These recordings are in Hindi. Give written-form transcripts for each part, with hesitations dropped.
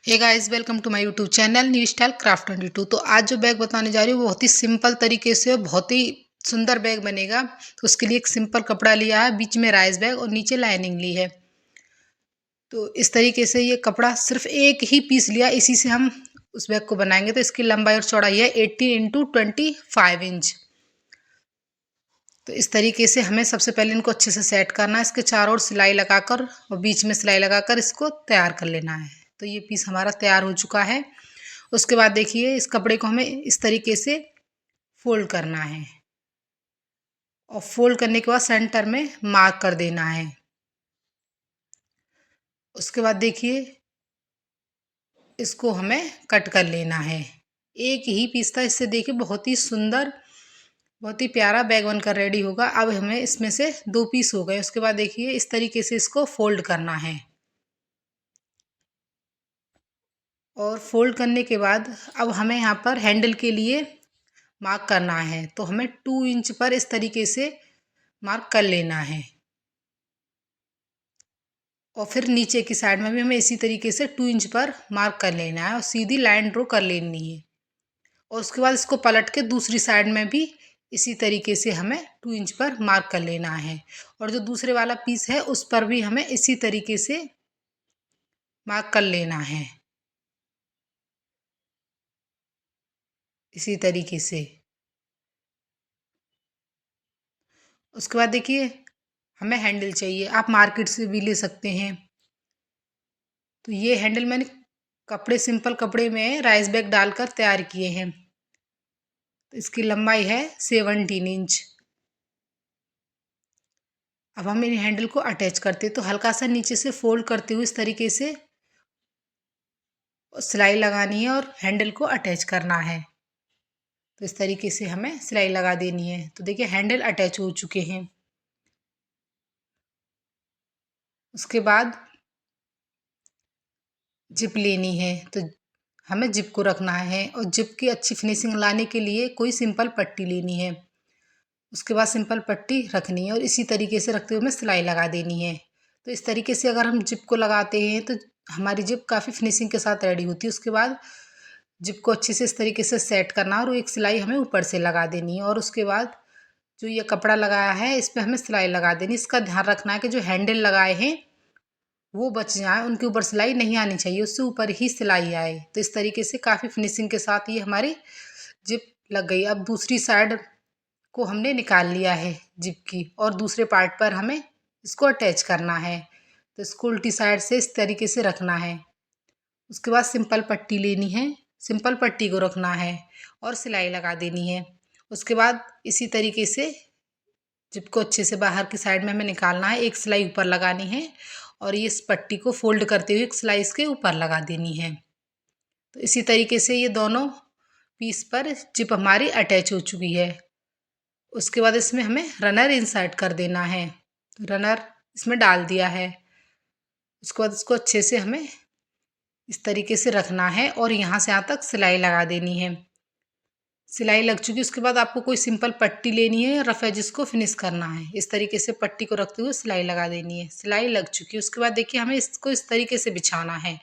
Hey guys, welcome to my YouTube channel new style craft 22। तो आज जो बैग बताने जा रही हूँ वो बहुत ही सिंपल तरीके से बहुत ही सुंदर बैग बनेगा। तो उसके लिए एक सिंपल कपड़ा लिया है, बीच में राइस बैग और नीचे लाइनिंग ली है। तो इस तरीके से ये कपड़ा सिर्फ एक ही पीस लिया, इसी से हम उस बैग को बनाएंगे। तो इसकी लंबाई और चौड़ाई है 18 × 25 इंच। तो इस तरीके से हमें सबसे पहले इनको अच्छे से सेट करना है। इसके चारों ओर सिलाई लगाकर और बीच में सिलाई लगाकर इसको तैयार कर लेना है। तो ये पीस हमारा तैयार हो चुका है। उसके बाद देखिए, इस कपड़े को हमें इस तरीके से फोल्ड करना है और फोल्ड करने के बाद सेंटर में मार्क कर देना है। उसके बाद देखिए, इसको हमें कट कर लेना है। एक ही पीस था, इससे देखिए बहुत ही सुंदर, बहुत ही प्यारा बैग बनकर रेडी होगा। अब हमें इसमें से 2 पीस हो गए। उसके बाद देखिए, इस तरीके से इसको फोल्ड करना है और फोल्ड करने के बाद अब हमें यहाँ पर हैंडल के लिए मार्क करना है। तो हमें 2 इंच पर इस तरीके से मार्क कर लेना है और फिर नीचे की साइड में भी हमें इसी तरीके से 2 इंच पर मार्क कर लेना है और सीधी लाइन ड्रॉ कर लेनी है। और उसके बाद इसको पलट के दूसरी साइड में भी इसी तरीके से हमें 2 इंच पर मार्क कर लेना है। और जो दूसरे वाला पीस है उस पर भी हमें इसी तरीके से मार्क कर लेना है, इसी तरीके से। उसके बाद देखिए, हमें हैंडल चाहिए, आप मार्केट से भी ले सकते हैं। तो ये हैंडल मैंने सिंपल कपड़े में राइस बैग डालकर तैयार किए हैं। तो इसकी लंबाई है 17 इंच। अब हम इन हैंडल को अटैच करते हैं। तो हल्का सा नीचे से फोल्ड करते हुए इस तरीके से सिलाई लगानी है और हैंडल को अटैच करना है। तो इस तरीके से हमें सिलाई लगा देनी है। तो देखिए, हैंडल अटैच हो चुके हैं। उसके बाद जिप लेनी है। तो हमें जिप को रखना है और जिप की अच्छी फिनिशिंग लाने के लिए कोई सिंपल पट्टी लेनी है। उसके बाद सिंपल पट्टी रखनी है और इसी तरीके से रखते हुए हमें सिलाई लगा देनी है। तो इस तरीके से अगर हम जिप को लगाते हैं तो हमारी जिप काफ़ी फिनिशिंग के साथ रेडी होती है। उसके बाद जिप को अच्छे से इस तरीके से सेट करना और एक सिलाई हमें ऊपर से लगा देनी है। और उसके बाद जो ये कपड़ा लगाया है इस पर हमें सिलाई लगा देनी। इसका ध्यान रखना है कि जो हैंडल लगाए हैं वो बच जाए, उनके ऊपर सिलाई नहीं आनी चाहिए, उससे ऊपर ही सिलाई आए। तो इस तरीके से काफ़ी फिनिशिंग के साथ ये हमारी जिप लग गई। अब दूसरी साइड को हमने निकाल लिया है जिप की और दूसरे पार्ट पर हमें इसको अटैच करना है। तो इसको उल्टी साइड से इस तरीके से रखना है। उसके बाद सिंपल पट्टी लेनी है, सिंपल पट्टी को रखना है और सिलाई लगा देनी है। उसके बाद इसी तरीके से जिप को अच्छे से बाहर की साइड में हमें निकालना है, एक सिलाई ऊपर लगानी है और ये इस पट्टी को फोल्ड करते हुए एक सिलाई इसके ऊपर लगा देनी है। तो इसी तरीके से ये दोनों पीस पर जिप हमारी अटैच हो चुकी है। उसके बाद इसमें हमें रनर इंसर्ट कर देना है। तो रनर इसमें डाल दिया है। उसके बाद इसको अच्छे से हमें इस तरीके से रखना है और यहाँ से यहाँ तक सिलाई लगा देनी है। सिलाई लग चुकी, उसके बाद आपको कोई सिंपल पट्टी लेनी है, रफ एज इसको फिनिश करना है। इस तरीके से पट्टी को रखते हुए सिलाई लगा देनी है। सिलाई लग चुकी है। उसके बाद देखिए, हमें इसको इस तरीके से बिछाना है।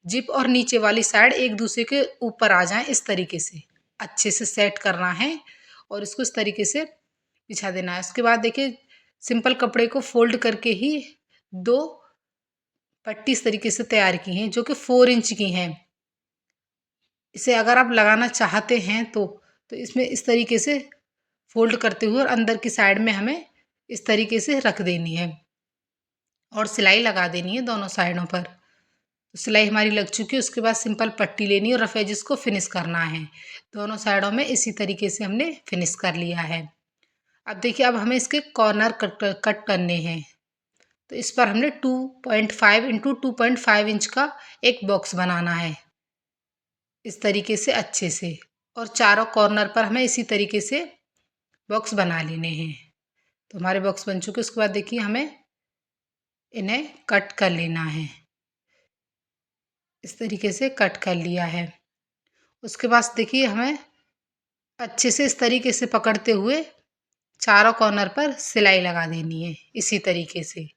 जिप और नीचे वाली साइड एक दूसरे के ऊपर आ जाए, इस तरीके से अच्छे से सेट करना है और इसको इस तरीके से बिछा देना है। उसके बाद देखिए, सिंपल कपड़े को फोल्ड करके ही 2 पट्टी इस तरीके से तैयार की हैं जो कि 4 इंच की हैं। इसे अगर आप लगाना चाहते हैं तो इसमें इस तरीके से फोल्ड करते हुए और अंदर की साइड में हमें इस तरीके से रख देनी है और सिलाई लगा देनी है दोनों साइडों पर। तो सिलाई हमारी लग चुकी है। उसके बाद सिंपल पट्टी लेनी है और रफ एज को फिनिश करना है। दोनों साइडों में इसी तरीके से हमने फिनिश कर लिया है। अब देखिए, अब हमें इसके कॉर्नर कट करने हैं। तो इस पर हमने 2.5 × 2.5 इंच का एक बॉक्स बनाना है, इस तरीके से अच्छे से। और चारों कॉर्नर पर हमें इसी तरीके से बॉक्स बना लेने हैं। तो हमारे बॉक्स बन चुके। उसके बाद देखिए, हमें इन्हें कट कर लेना है। इस तरीके से कट कर लिया है। उसके बाद देखिए, हमें अच्छे से इस तरीके से पकड़ते हुए चारों कॉर्नर पर सिलाई लगा देनी है, इसी तरीके से।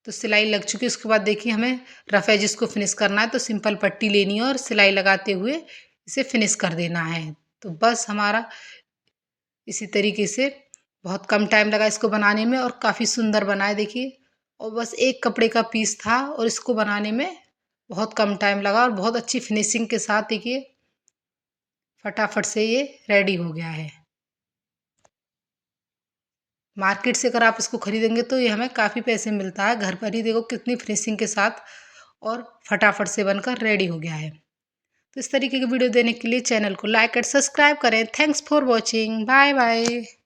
तो सिलाई लग चुकी है। उसके बाद देखिए हमें रफ एजिस को फिनिश करना है, तो सिंपल पट्टी लेनी है और सिलाई लगाते हुए इसे फिनिश कर देना है। तो बस हमारा इसी तरीके से बहुत कम टाइम लगा इसको बनाने में और काफ़ी सुंदर बना है देखिए। और बस एक कपड़े का पीस था और इसको बनाने में बहुत कम टाइम लगा और बहुत अच्छी फिनिशिंग के साथ देखिए फटाफट से ये रेडी हो गया है। मार्केट से अगर आप इसको खरीदेंगे तो ये हमें काफ़ी पैसे मिलता है। घर पर ही देखो कितनी फिनिशिंग के साथ और फटाफट से बनकर रेडी हो गया है। तो इस तरीके की वीडियो देने के लिए चैनल को लाइक और सब्सक्राइब करें। Thanks for watching. Bye bye.